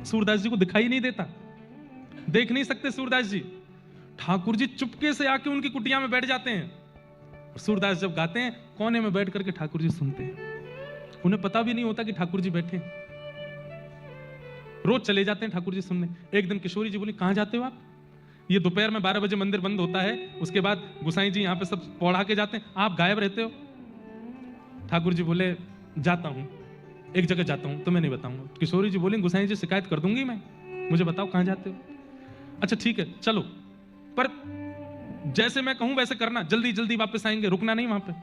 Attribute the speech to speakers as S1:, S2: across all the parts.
S1: सूरदास जी को दिखाई नहीं देता, देख नहीं सकते सूरदास जी। ठाकुर जी चुपके से आके उनकी कुटिया में बैठ जाते हैं, और सूरदास जब गाते हैं कोने में बैठ करके ठाकुर जी सुनते हैं। उन्हें पता भी नहीं होता कि ठाकुर जी बैठे हैं। रोज चले जाते हैं ठाकुर जी सुनने। एक दिन किशोरी जी बोली, कहां जाते हो आप? ये दोपहर में 12 बजे मंदिर बंद होता है, उसके बाद गोसाई जी यहाँ पे सब पौड़ा के जाते हैं, आप गायब रहते हो। ठाकुर जी बोले, जाता हूं, एक जगह जाता हूं, तुम्हें नहीं बताऊंगा। किशोरी जी बोली, गोसाई जी शिकायत कर दूंगी मैं, मुझे बताओ कहां जाते हो। अच्छा ठीक है चलो, पर जैसे मैं कहूं वैसे करना, जल्दी जल्दी वापस आएंगे, रुकना नहीं वहां पे।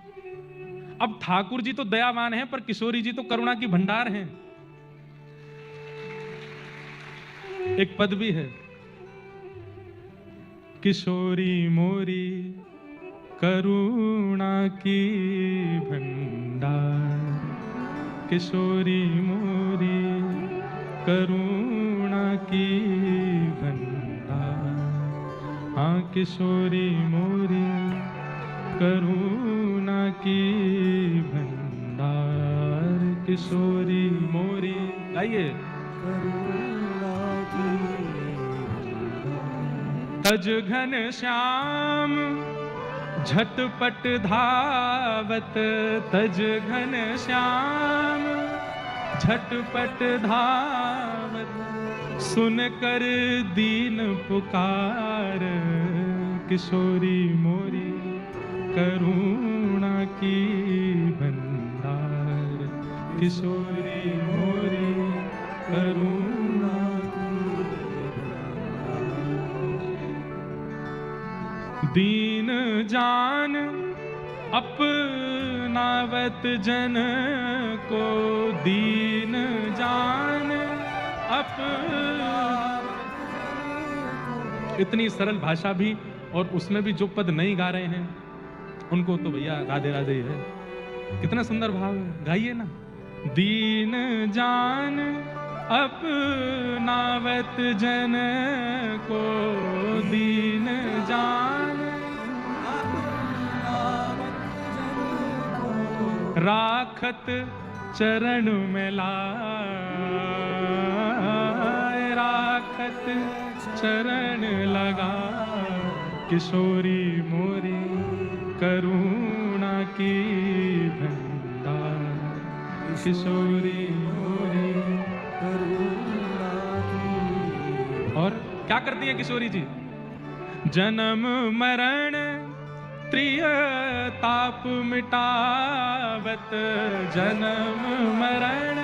S1: अब ठाकुर जी तो दयावान हैं, पर किशोरी जी तो करुणा की भंडार हैं। एक पद भी है, किशोरी मोरी करुणा की भंडार, किशोरी मोरी करुणा की भंडार। हाँ किशोरी मोरी करुणा की भंडार, किशोरी मोरी। गाइए। तज घन श्याम झटपट धावत, तज घन श्याम झटपट धावत, सुन कर दीन पुकार, किशोरी मोरी करुणा की भंडार, किशोरी मोरी करुणा की भंडार। दीन जान अपनावत जन को, दीन जान इतनी सरल भाषा भी, और उसमें भी जो पद नहीं गा रहे हैं उनको तो भैया राधे राधे ही है। कितना सुंदर भाव है, गाइए ना। दीन जान अपनावत जन को, दीन जान राखत चरण में लाए, राखत चरण लगा, किशोरी मोरी करुणा की भंडार, किशोरी मोरी करुणा की। और क्या करती है किशोरी जी? जन्म मरण त्रिय ताप मिटावत, जन्म मरण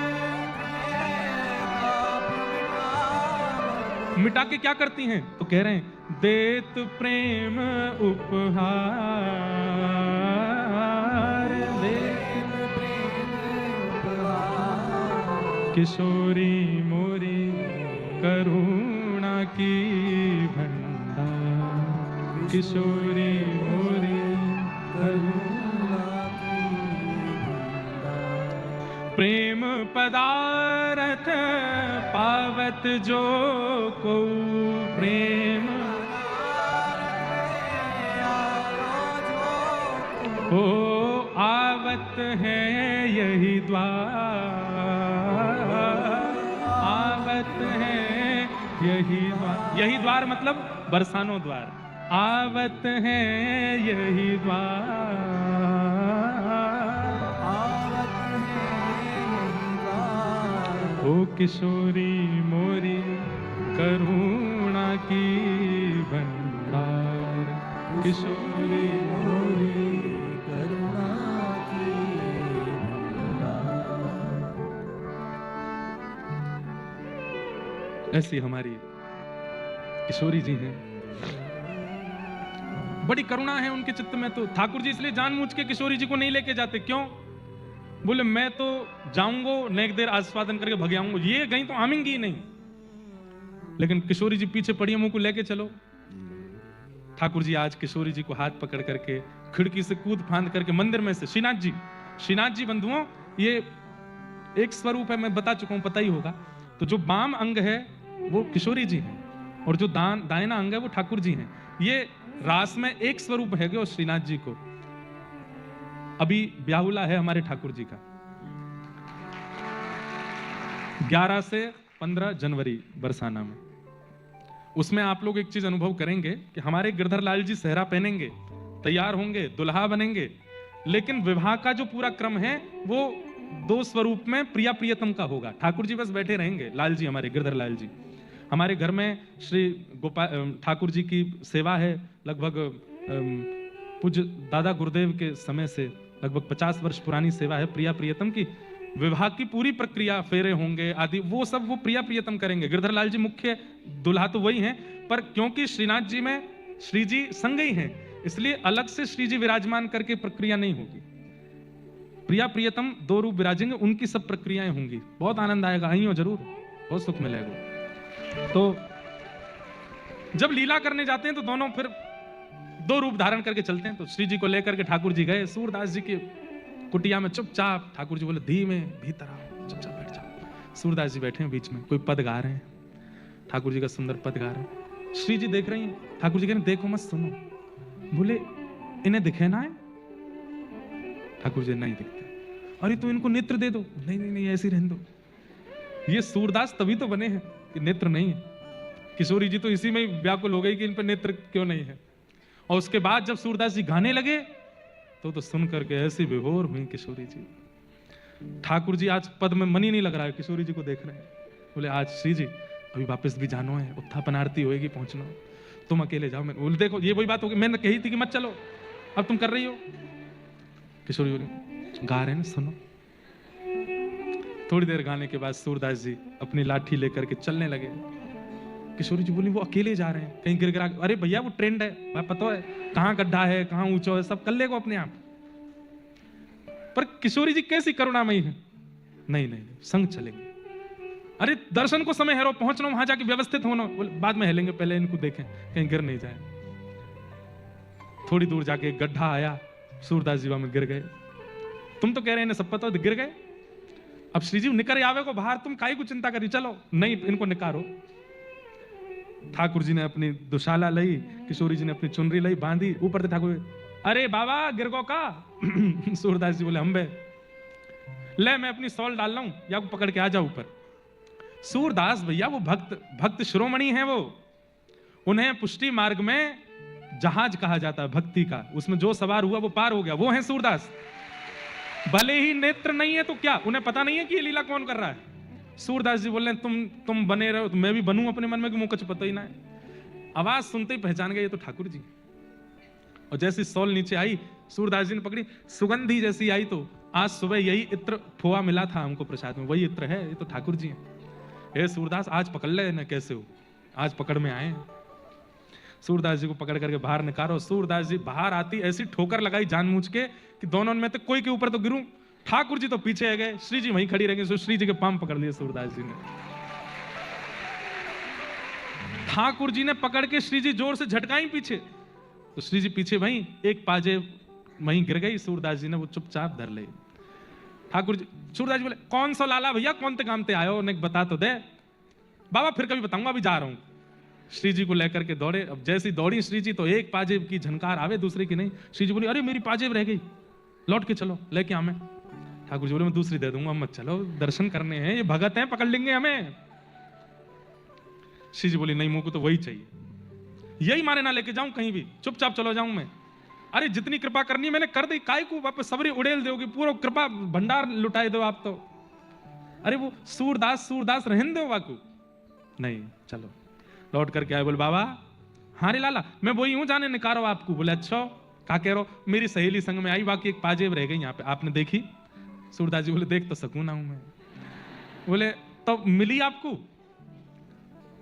S1: मिटा के क्या करती हैं? तो कह रहे हैं, देत प्रेम उपहार, देत प्रेम उपहार, किशोरी मोरी करुणा की भंडार, किशोरी मोरी करुणा की भंडार। प्रेम पदार्थ पावत जो को, प्रेम ओ आवत है यही द्वार, आवत है यही द्वार। यही द्वार मतलब बरसानो द्वार। आवत है यही द्वार, आवत है यही द्वार। ओ किशोरी मोरी करुणा की भंडार, किशोरी मोरी करुणा की भंडार। ऐसी हमारी किशोरी जी हैं, बड़ी करुणा है उनके चित्त में। तो ठाकुर जी इसलिए जानबूझ के किशोरी जी को नहीं लेके जाते। क्यों? बोले मैं तो जाऊंगा, नेक देर आस्वादन करके भग आऊंगा, ये गई तो आमेंगी नहीं। लेकिन किशोरी जी पीछे पड़ी, मुंह को लेके चलो। ठाकुर जी आज किशोरी जी को हाथ पकड़ करके खिड़की से कूद फांद करके मंदिर में से, श्रीनाथ जी बंधुओं, ये एक स्वरूप है, मैं बता चुका हूं, पता ही होगा। तो जो बाम अंग है वो किशोरी जी है, और जो दाहिना अंग है वो ठाकुर जी हैं। ये रास में एक स्वरूप है वो श्रीनाथ जी को। अभी ब्याहुला है हमारे ठाकुर जी का, 11 से 15 जनवरी बरसाना में। उसमें आप लोग एक चीज अनुभव करेंगे कि हमारे गिरधर लाल जी सेहरा पहनेंगे, तैयार होंगे, दुल्हा बनेंगे, लेकिन विवाह का जो पूरा क्रम है वो 2 स्वरूप में प्रिया प्रियतम का होगा। ठाकुर जी बस बैठे रहेंगे, लाल जी हमारे गिरधर लाल जी। हमारे घर में श्री गोपाल ठाकुर जी की सेवा है, लगभग पूज्य दादा गुरुदेव के समय से लगभग 50 वर्ष पुरानी सेवा है प्रिया प्रियतम की। विवाह की पूरी प्रक्रिया, फेरे होंगे आदि, वो सब वो प्रिया प्रियतम करेंगे। गिरधर लाल जी मुख्य दुल्हा तो वही हैं, पर क्योंकि श्रीनाथ जी में श्री जी संग ही हैं, इसलिए अलग से श्री जी विराजमान करके प्रक्रिया नहीं होगी। प्रिया प्रियतम 2 रूप विराजेंगे, उनकी सब प्रक्रियाएं होंगी। बहुत आनंद आएगा, आई हो जरूर, बहुत सुख मिलेगा। तो जब लीला करने जाते हैं तो दोनों फिर 2 रूप धारण करके चलते हैं। तो श्री जी को लेकर के ठाकुर जी गए सूरदास जी की कुटिया में चुपचाप। ठाकुर जी बोले धीमे भीतर आओ, चुपचाप बैठ जाओ। सूरदास जी बैठे हैं बीच में, कोई पद गा रहे हैं, ठाकुर जी का सुंदर पद गा रहे हैं। श्री जी देख रही हैं, ठाकुर जी कह रहे हैं देखो मत सुनो। बोले इन्हें दिखे ना है? ठाकुर जी नहीं दिखते। अरे तो इनको नेत्र दे दो। नहीं नहीं नहीं, ऐसे रहने दो, ये सूरदास तभी तो बने हैं कि नेत्र नहीं है। किशोरी जी तो इसी में व्याकुल हो गई कि इन पर नेत्र क्यों नहीं है। और उसके बाद जब सूरदास जी गाने लगे तो सुन करके ऐसी विभोर हुई किशोरी जी। ठाकुर जी आज पद में मन ही नहीं लग रहा है, किशोरी जी को देख रहे हैं। बोले आज श्री जी अभी वापस भी जानो है, उत्थापन आरती होएगी, पहुंचना, तुम अकेले जाओ। मैं बोले देखो ये वही बात होगी, मैंने कही थी कि मत चलो, अब तुम कर रही हो। किशोरी बोली गा रहे हैं, सुनो। थोड़ी देर गाने के बाद सूरदास जी अपनी लाठी लेकर के चलने लगे। किशोरी जी बोली वो अकेले जा रहे हैं, कहीं गिर गिरा। अरे भैया वो ट्रेंड है, मैं पता है कहां गड्ढा है, कहां ऊंचा है, सब कर लेगा अपने आप। पर किशोरी जी कैसी करुणामयी है, नहीं नहीं संग चलेंगे। अरे दर्शन को समय है, रो पहुंचना वहां जाके व्यवस्थित होना। बोले बाद में हेलेंगे, पहले इनको देखें कहीं गिर नहीं जाए। थोड़ी दूर जाके एक गड्ढा आया, सूरदास जी में गिर गए। तुम तो कह रहे हैं सब पता, गिर गए। अब श्री जी निकर आवे को बाहर, तुम काहे को चिंता करी, चलो नहीं इनको निकारो। ठाकुर जी ने अपनी दुशाला लाई, किशोरी जी ने अपनी चुनरी लाई, बांधी। ऊपर से ठाकुर अरे बाबा गिरगो का। सूरदास जी बोले हम बे ले, मैं अपनी सॉल डाल रहा हूं, या पकड़ के आ जाओ ऊपर। सूरदास भैया वो भक्त शिरोमणि हैं, वो उन्हें पुष्टि मार्ग में जहाज कहा जाता है भक्ति का, उसमें जो सवार हुआ वो पार हो गया, वो है सूरदास। भले ही नेत्र नहीं है तो क्या, उन्हें पता नहीं है कि ये लीला कौन कर रहा है। सूरदास जी बोल रहे हैं तुम बने रहो तो मैं भी बनूं अपने मन में, कि मुझे कुछ पता ही ना है। आवाज सुनते ही पहचान गए ये तो ठाकुर जी। और जैसी सॉल नीचे आई, सूरदास जी ने पकड़ी, सुगंधी जैसी आई। तो आज सुबह यही इत्र खोआ मिला था हमको प्रसाद में, वही इत्र है, ये तो ठाकुर जी हैं। हे सूरदास आज पकड़ ले ना, कैसे हो, आज पकड़ में आए। सूरदास जी को पकड़ करके बाहर निकालो। सूरदास जी बाहर आती ऐसी ठोकर लगाई जानबूझ के कि दोनों में तो कोई के ऊपर तो गिरूं। ठाकुर जी तो पीछे गए, श्री जी वहीं खड़ी रह गई। श्री जी के पांव पकड़ लिए सूरदास जी ने। ठाकुर जी ने पकड़ के श्री जी जोर से झटकाई पीछे, तो श्री जी पीछे वहीं एक पाजे वहीं गिर गई। सूरदास जी ने वो चुपचाप धर ले। ठाकुर जी, सूरदास जी बोले कौन सा लाला भैया, कौन ते काम ते आयो, ने बता तो दे। बाबा फिर कभी बताऊंगा, अभी जा रहा हूं। श्री जी को लेकर के दौड़े। अब जैसी दौड़ी श्री जी तो एक पाजेब की झनकार आवे, दूसरे की नहीं। श्री जी बोली अरे मेरी पाजेब रह गई, लौट के चलो लेके आवे। ठाकुर जी बोले मैं दूसरी दे दूंगा, मत चलो, दर्शन करने हैं, ये भगत हैं, पकड़ लेंगे हमें। श्री जी बोली नहीं, मुझको तो वही चाहिए, यही मारे ना लेके जाऊं कहीं भी, चुपचाप चलो जाऊं मैं। अरे जितनी कृपा करनी मैंने कर दी, काय को वापस सबरी उड़ेल दोगे, पूरा कृपा भंडार लुटाए दो आप तो। अरे वो सूरदास रहने दो वाकू, नहीं चलो। लौट करके आए, बोले बाबा हाँ रे लाला मैं वही हूं, जाने निकारो आपको। बोले अच्छा क्या कह रहे हो, मेरी सहेली संग में आई, बाकी एक पाजेब रह गई यहाँ पे, आपने देखी? सूरदास जी बोले देख तो सकूं ना हूं मैं। बोले तो मिली आपको?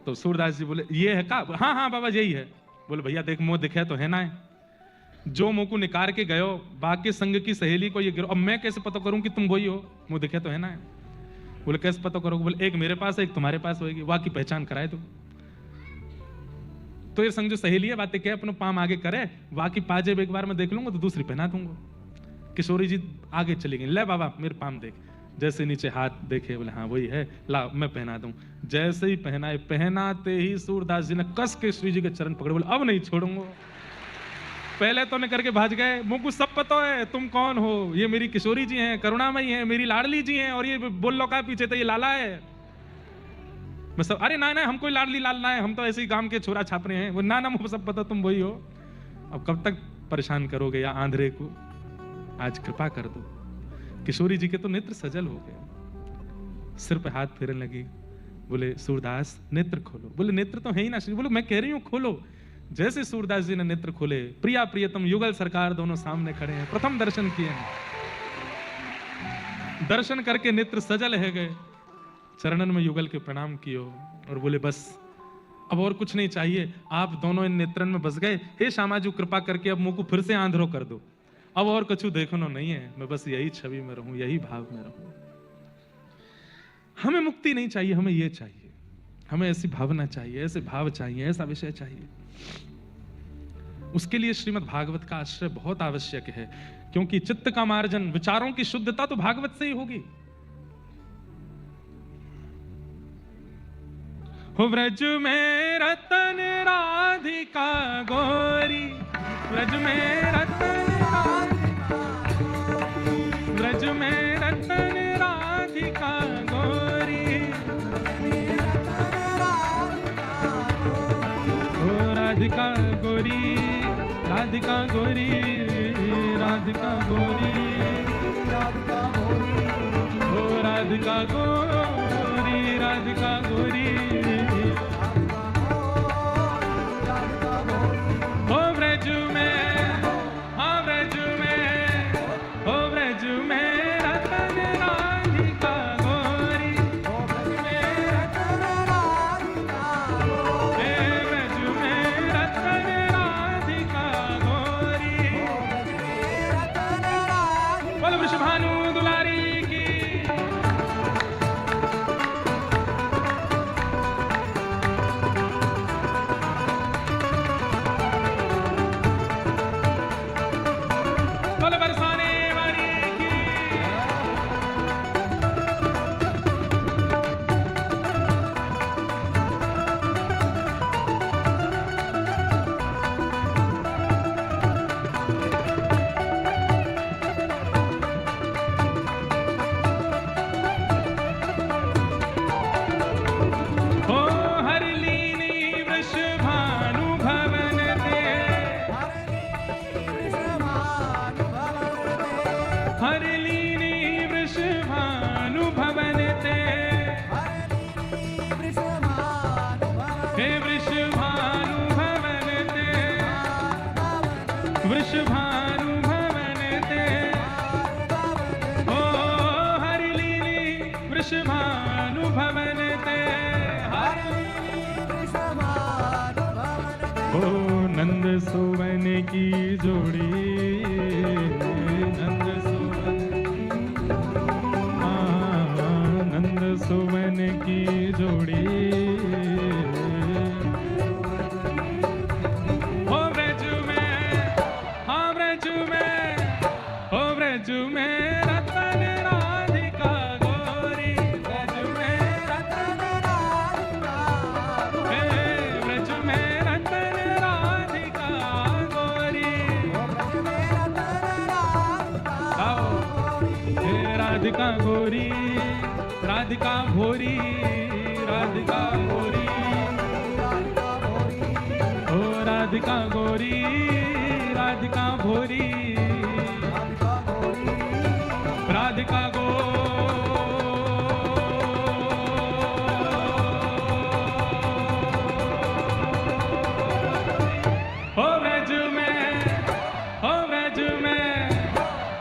S1: तो सूरदास जी बोले ये है का? हाँ हाँ बाबा यही है। बोले भैया देख मुंह दिखे तो है ना है, जो मुंह को निकाल के गयो बाकी संग की सहेली को ये गिरो, अब मैं कैसे पता करूं कि तुम वही हो, मुंह दिखे तो है ना है। बोले कैसे पता करोगे? बोले एक मेरे पास है, एक तुम्हारे पास होगी, वाकी पहचान कराए तो ये संग जो सहेली है बातें क्या अपने पाम आगे करे, बाकी पाजेब एक बार मैं देख लूंगा तो दूसरी पहना दूंगा। किशोरी जी आगे चली गई, ले बाबा मेरे पाम देख। जैसे नीचे हाथ देखे, बोले हाँ वही है, ला मैं पहना दूं। जैसे ही पहनाए, पहनाते ही सूरदास जी ने कस के श्री जी के चरण पकड़े, बोले अब नहीं छोड़ूंगा। पहले तो ने करके भाज गए, मुझको सब पता है तुम कौन हो, ये मेरी किशोरी जी हैं, करुणामयी हैं, मेरी लाडली जी हैं, और ये बोल लो का पीछे तो ये लाला है। मैं सब, अरे ना ना हम कोई लाडली लाल ना है, हम तो ऐसे ही गांव के छोरा छाप रहे हैं। वो ना ना मुझे सब पता, तुम वही हो। अब कब तक परेशान करोगे या आंधरे को? आज कृपा कर दो। किशोरी जी के तो नेत्र सजल हो गए, सिर पे हाथ फेरने लगी। बोले सूरदास नेत्र खोलो। बोले नेत्र तो है ही ना श्री। बोले मैं कह रही हूँ खोलो। जैसे सूरदास जी ने नेत्र खोले, प्रिया प्रियतम युगल सरकार दोनों सामने खड़े हैं, प्रथम दर्शन किए हैं। दर्शन करके नेत्र सजल है गए, चरणन में युगल के प्रणाम कियो और बोले बस अब और कुछ नहीं चाहिए, आप दोनों इन नेत्रन में बस गए। हे श्यामाजू कृपा करके अब मुंह को फिर से आंधरो कर दो, अब और कुछ देखनो नहीं है, मैं बस यही छवि में रहूं, यही भाव में रहूं। हमें मुक्ति नहीं चाहिए, हमें ये चाहिए, हमें ऐसी भावना चाहिए, ऐसे भाव चाहिए, ऐसा विषय चाहिए। उसके लिए श्रीमद् भागवत का आश्रय बहुत आवश्यक है, क्योंकि चित्त का मार्जन, विचारों की शुद्धता तो भागवत से ही होगी। हो व्रज में रतन राधिका गोरी, व्रज में रतन व्रज में रतन राधिका गोरी, ओ राधिका गोरी, राधिका गोरी, राधिका गोरी, ओ राधिका गोरी, राधिका गोरी, ओ व्रज में, हाँ व्रज में, ओ व्रज में रतन राधिका गोरी, हे व्रज में रतन राधिका गोरी, बोल वृषभानु दुलारी की। वृषभानु भवन ते, ओ हरिलीली वृषभानु भवन ते, ओ नंद सुवन की जोड़ी, नंद सुवन, नंद सुवन की जोड़ी, व्रज में रतन राधिका गोरी, व्रज में रतन राधिका, हे व्रज में रतन राधिका गोरी, हे राधिका गोरी, राधिका भोरी, राधिका भोरी, ओ राधिका गोरी, राधिका भोरी, राधिका गो, हो व्रज में, हो व्रज में,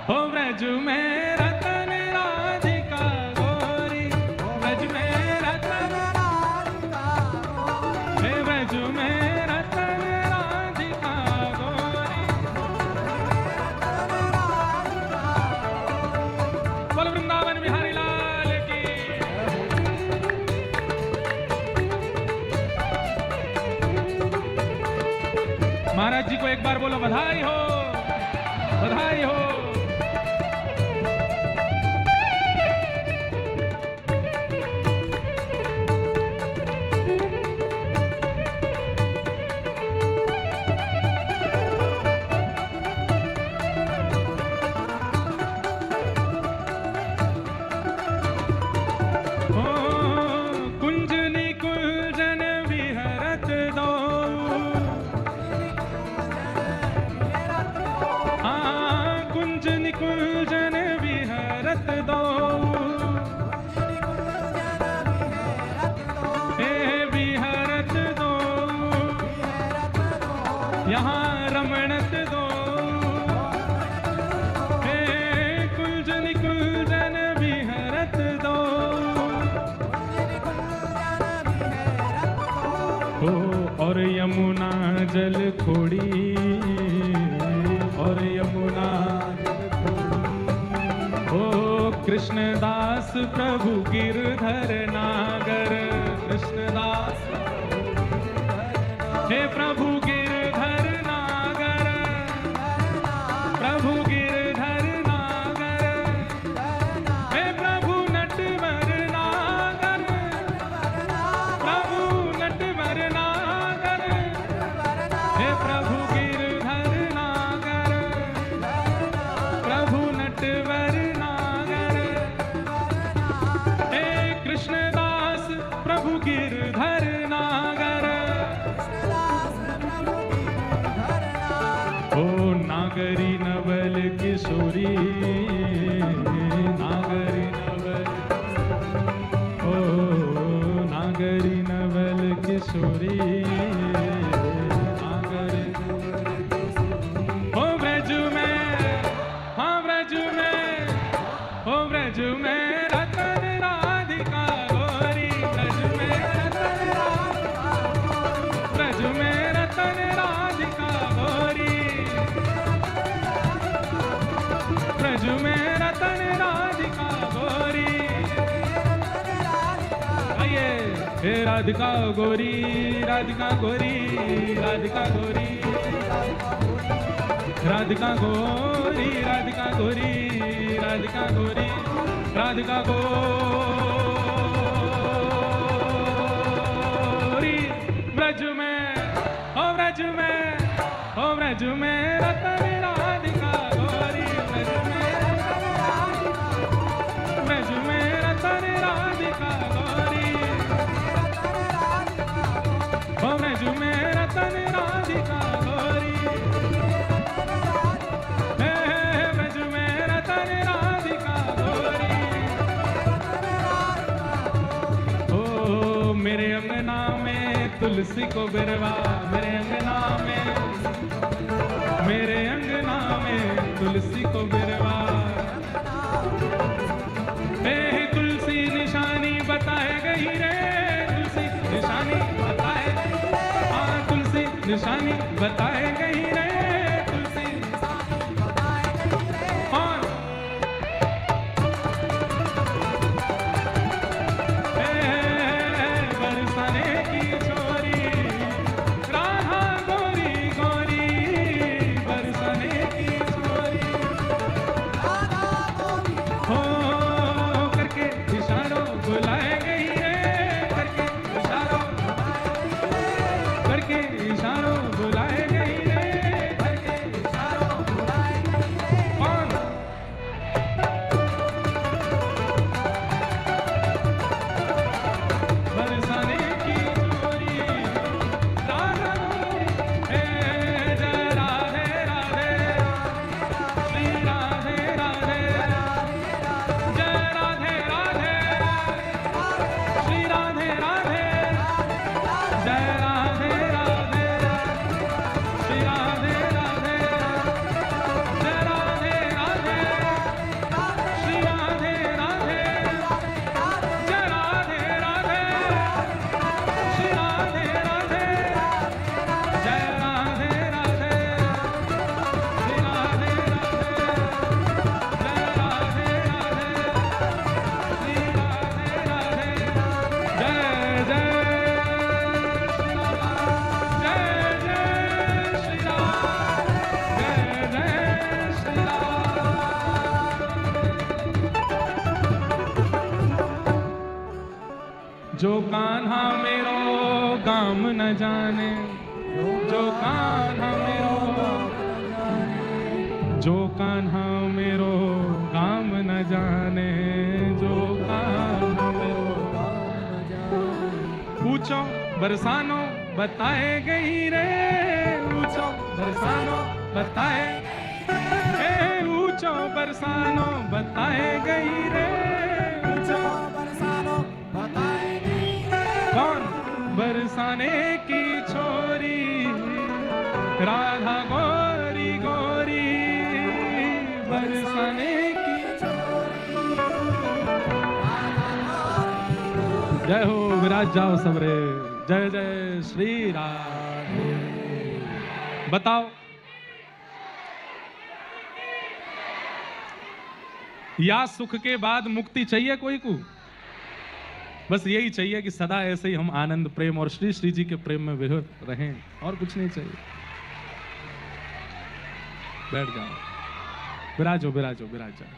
S1: हो व्रज में रतन राधिका गोरी, व्रज में रतन राधिका, हे व्रज में रतन राधिका गोरी, वृंदावन बिहारी लाल की। महाराज जी को एक बार बोलो बधाई हो, बधाई हो। कुंज हो और यमुना जल खोड़ी, और यमुना हो कृष्णदास प्रभु गिरधर नागर, कृष्णदास हे प्रभु गिरधर नागर, प्रभु गिरधर नागर, हे प्रभु नटवर नागर, प्रभु नटवर नागर, हे प्रभु गिरधर नागर, प्रभु नटवर नागर, हे कृष्णदास प्रभु गिरधर नागर, ओ नागरी नवल किशोरी, नागरी नवल, ओ नागरी नवल किशोरी, नागरी ओ ब्रज में, हाँ ब्रज में, ओ ब्रज में रतन राधिका गोरी, ब्रज में रतन राधिका, ब्रज में रतन राधिका गोरी, ब्रज में रतन राधिका गोरी, आइए हे राधिका गोरी, राधिका गोरी, राधिका गोरी, राधिका गोरी, राधिका गोरी, राधिका गोरी, राधिका गोरी, ब्रज में, ओ ब्रज में, ओ ब्रज में रतन राधिका गोरी, ब्रज में रतन राधिका गोरी, ओ ब्रज में रतन राधिका गोरी, हे ब्रज में रतन राधिका गोरी, ओ मेरे अंगना में तुलसी को बिरवा, मेरे अंगना में, मेरे अंगना में तुलसी को बिरवा, हे तुलसी निशानी बताए गई रे, तुलसी निशानी बताए, हाँ तुलसी निशानी बताए गई रे, तुलसी हाँ बरसाने की छोरी राधा गोरी गोरी, बरसाने की छोरी हो करके इशारों बुलाए गई रे, करके इशारों, करके इशारों बुलाए गई रे, करके इशारों बुलाए गई रे, कौन बरसाने की छोरी राधा गोरी, हे जय राधे राधे, श्री राधे राधे, जय राधे राधे, श्री राधे राधे, जय राधे राधे, श्री राधे राधे, जय राधे राधे, श्री राधे राधे, जय राधे राधे, श्री राधे राधे, जय राधे राधे, श्री राधे राधे, जय राधे राधे, श्री राधे राधे, जय जय श्री राम, जय जय श्री राम, जय जय श्री राम। जो कान्हा मेरो गाम न जाने, जो कान्हा मेरो, जो कान्हा मेरो गाम न जाने, जो कान्हा मेरो ऊंचो बरसानो बताए गई रे, ऊंचो बरसानो बताए, हे ऊंचो बरसानो बताए गई रे, ऊंचो बरसानो बताए गई रे, कौन बरसाने की छोरी राधा गोरी गोरी, बरसाने की जय हो, विराज जाओ सबरे। जय जय श्री राधे। बताओ, या सुख के बाद मुक्ति चाहिए कोई को? बस यही चाहिए कि सदा ऐसे ही हम आनंद प्रेम और श्री श्री जी के प्रेम में विहर रहें, और कुछ नहीं चाहिए। बैठ जाओ, विराजो विराजो विराज जाओ।